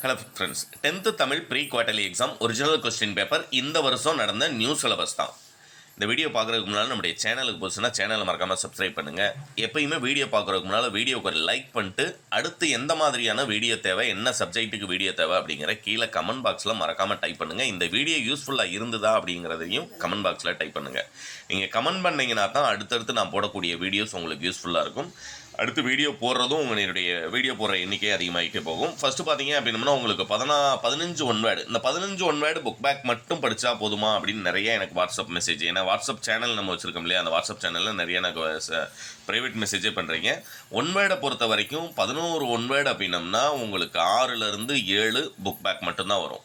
Hello friends, 10th Tamil pre quarterly exam original question paper இந்த வருஷம் நடந்த நியூ சிலபஸ் தான். இந்த வீடியோ பார்க்குறதுக்கு முன்னால் நம்முடைய சேனலுக்கு போச்சுன்னா சேனலை மறக்காமல் சப்ஸ்கிரைப் பண்ணுங்கள். எப்பயுமே வீடியோ பார்க்குறதுக்கு முன்னால் வீடியோக்கு ஒரு லைக் பண்ணிட்டு அடுத்து எந்த மாதிரியான வீடியோ தேவை, என்ன சப்ஜெக்ட்டுக்கு வீடியோ தேவை அப்படிங்கிற கீழே கமெண்ட் பாக்ஸில் மறக்காமல் டைப் பண்ணுங்கள். இந்த வீடியோ யூஸ்ஃபுல்லாக இருந்ததா அப்படிங்கிறதையும் கமெண்ட் பாக்ஸில் டைப் பண்ணுங்கள். நீங்கள் கமெண்ட் பண்ணிங்கன்னா தான் அடுத்தடுத்து நான் போடக்கூடிய வீடியோஸ் உங்களுக்கு யூஸ்ஃபுல்லாக இருக்கும். அடுத்து வீடியோ போடுறதும் உங்களுடைய வீடியோ போடுற எண்ணிக்கை அதிகமாகிட்டே போகும். ஃபஸ்ட்டு பார்த்தீங்க அப்படின்னா உங்களுக்கு 15 ஒன்வேர்டு, இந்த 15 ஒன்வேர்டு புக் பேக் மட்டும் படித்தா போதுமா அப்படின்னு நிறைய எனக்கு வாட்ஸ்அப் மெசேஜ், ஏன்னா வாட்ஸ்அப் சேனல் நம்ம வச்சுருக்கோம் இல்லையா, அந்த வாட்ஸ்அப் சேனலில் நிறைய எனக்கு ப்ரைவேட் மெசேஜே பண்ணுறீங்க. ஒன்வேர்டை பொறுத்த வரைக்கும் 11 ஒன்வேர்டு அப்படின்னம்னா உங்களுக்கு 6லேருந்து 7 புக் பேக் மட்டும்தான் வரும்.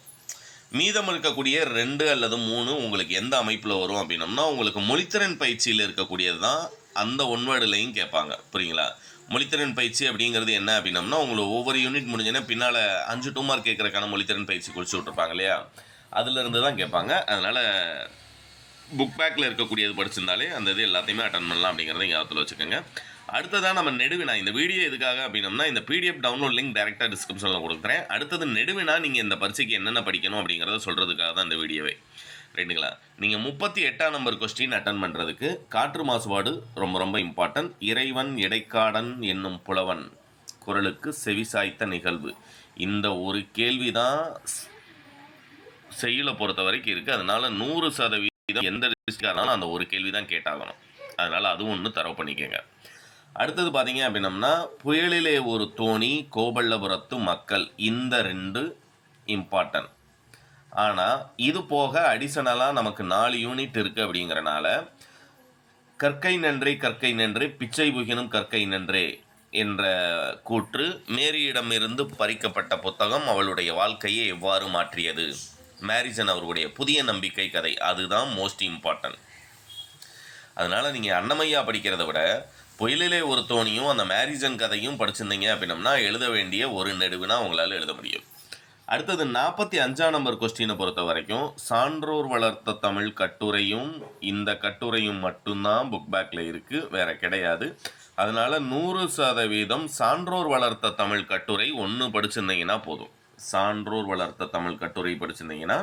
மீதம் இருக்கக்கூடிய 2 அல்லது 3 உங்களுக்கு எந்த அமைப்பில் வரும் அப்படின்னம்னா உங்களுக்கு மொழித்திறன் பயிற்சியில் இருக்கக்கூடியது தான் அந்த ஒன்வேர்டுலையும் கேட்பாங்க. புரியுங்களா? மொழித்திறன் பயிற்சி அப்படிங்கிறது என்ன அப்படின்னம்னா உங்களுக்கு ஒவ்வொரு யூனிட் முடிஞ்சோன்னா பின்னால் 5 2 மார்க் கேட்குறக்கான மொழித்திறன் பயிற்சி குறித்து விட்ருப்பாங்க இல்லையா, அதுலேருந்து தான் கேட்பாங்க. அதனால் புக் பேக்கில் இருக்கக்கூடியது படிச்சிருந்தாலே அந்த இது எல்லாத்தையுமே அட்டன் பண்ணலாம் அப்படிங்கிறத ஞாபகத்தில் வச்சுக்கோங்க. அடுத்ததான் நம்ம நெடுவினா. இந்த வீடியோ எதுக்காக அப்படின்னம்னா இந்த பிடிஎஃப் டவுன்லோட் லிங்க் டேரெக்டாக டிஸ்கிரிப்ஷனில் கொடுக்குறேன். அடுத்தது நெடுவினா நீங்கள் இந்த பரீட்சைக்கு என்னென்ன படிக்கணும் அப்படிங்கிறத சொல்கிறதுக்காக தான் இந்த வீடியோவே. ரைட்டுங்களா? நீங்கள் 38ஆம் நம்பர் கொஸ்டின் அட்டன் பண்ணுறதுக்கு காற்று மாசுபாடு ரொம்ப ரொம்ப இம்பார்ட்டன்ட். இறைவன் இடைக்காடன் என்னும் புலவன் குரலுக்கு செவிசாய்த்த நிகழ்வு, இந்த ஒரு கேள்வி தான் செய்யுளை பொறுத்த வரைக்கும் இருக்குது. அதனால் 100% எந்த டிஸ்ட்ரிக்டாக இருந்தாலும் அந்த ஒரு கேள்வி தான் கேட்டாகணும். அதனால் அதுவும் ஒன்று தரவு பண்ணிக்கோங்க. அடுத்தது பார்த்தீங்க அப்படின்னம்னா புயலிலே ஒரு தோணி, கோபல்லபுரத்து மக்கள், இந்த 2 இம்பார்ட்டன்ட். ஆனால் இது போக அடிஷனலாக நமக்கு 4 யூனிட் இருக்குது. அப்படிங்கிறனால கற்கை நன்றே கற்கை நன்றே பிச்சை புகினும் கற்கை நன்றே என்ற கூற்று, மேரியிடமிருந்து பறிக்கப்பட்ட புத்தகம் அவளுடைய வாழ்க்கையை எவ்வாறு மாற்றியது, மேரிசன் அவருடைய புதிய நம்பிக்கை கதை, அதுதான் மோஸ்ட் இம்பார்ட்டன்ட். அதனால் நீங்கள் அன்னமையா படிக்கிறத விட புயலிலே ஒரு தோணியும் அந்த மேரிசன் கதையும் படிச்சிருந்தீங்க அப்படின்னம்னா எழுத வேண்டிய ஒரு நெடுவினா உங்களால் எழுத முடியும். அடுத்தது 45ஆம் நம்பர் கொஸ்டினை பொறுத்த வரைக்கும் சான்றோர் வளர்த்த தமிழ் கட்டுரையும் இந்த கட்டுரையும் மட்டும்தான் புக் பேக்கில் இருக்குது, வேறு கிடையாது. அதனால் 100% சான்றோர் வளர்த்த தமிழ் கட்டுரை 1 படிச்சிருந்தீங்கன்னா போதும். சான்றோர் வளர்த்த தமிழ் கட்டுரை படிச்சிருந்தீங்கன்னா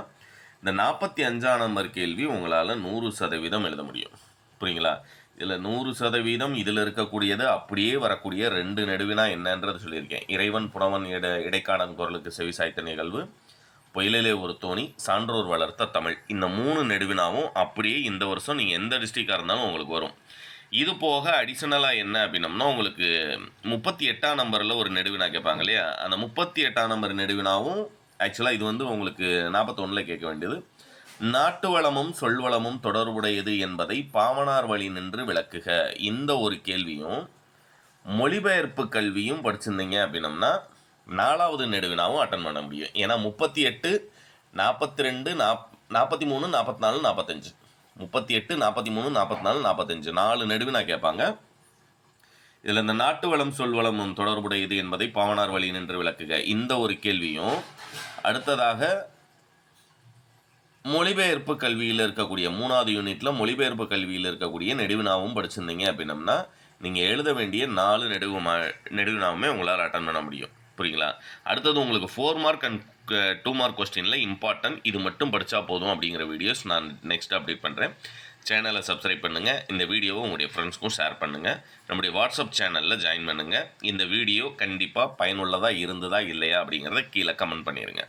இந்த 45ஆம் நம்பர் கேள்வி உங்களால் 100% எழுத முடியும். புரியுங்களா? இதில் 100% இதில் இருக்கக்கூடியது அப்படியே வரக்கூடிய 2 நெடுவினா என்னன்றது சொல்லியிருக்கேன். இறைவன் புலவன் இடைக்காடன் குரலுக்கு செவிசாய்த்த நிகழ்வு, புயலிலே ஒரு தோணி, சான்றோர் வளர்த்த தமிழ், இந்த 3 நெடுவினாவும் அப்படியே இந்த வருஷம் நீங்கள் எந்த டிஸ்ட்ரிக்டாக இருந்தாலும் உங்களுக்கு வரும். இது போக அடிஷனலாக என்ன அப்படின்னம்னா உங்களுக்கு 38ஆம் நம்பரில் ஒரு நெடுவினா கேட்பாங்க இல்லையா, அந்த 38ஆம் நம்பர் நெடுவினாவும் ஆக்சுவலாக இது உங்களுக்கு 41 கேட்க வேண்டியது. நாட்டு வளமும் சொல்வளமும் தொடர்புடையது என்பதை பாவனார் வழி நின்று விளக்குக, இந்த ஒரு கேள்வியும் மொழிபெயர்ப்பு கல்வியும் படிச்சிருந்தீங்க அப்படின்னம்னா 4வது நெடுவினாவும் அட்டன் பண்ண முடியும். ஏன்னா 38 42 43 44 45 38 43 44 45 4 நெடுவினா கேட்பாங்க. இதில் இந்த நாட்டு வளம் சொல்வளமும் தொடர்புடையது என்பதை பாவனார் வழி நின்று விளக்குக, இந்த ஒரு கேள்வியும் அடுத்ததாக மொழிபெயர்ப்பு கல்வியில் இருக்கக்கூடிய 3வது யூனிட்டில் மொழிபெயர்ப்பு கல்வியில் இருக்கக்கூடிய நெடுவினாவும் படிச்சிருந்தீங்க அப்படின்னம்னா நீங்கள் எழுத வேண்டிய 4 நெடுவினாவுமே உங்களால் அட்டன் பண்ண முடியும். புரியுங்களா? அடுத்தது உங்களுக்கு 4 மார்க் அண்ட் 2 மார்க் கொஸ்டினில் இம்பார்ட்டன்ட், இது மட்டும் படித்தா போதும் அப்படிங்கிற வீடியோஸ் நான் நெக்ஸ்ட் அப்டேட் பண்ணுறேன். சேனலை சப்ஸ்கிரைப் பண்ணுங்கள். இந்த வீடியோவை உங்களுடைய ஃப்ரெண்ட்ஸ்க்கும் ஷேர் பண்ணுங்கள். நம்முடைய வாட்ஸ்அப் சேனலில் ஜாயின் பண்ணுங்கள். இந்த வீடியோ கண்டிப்பாக பயனுள்ளதாக இருந்ததா இல்லையா அப்படிங்கிறத கீழே கமெண்ட் பண்ணிடுங்க.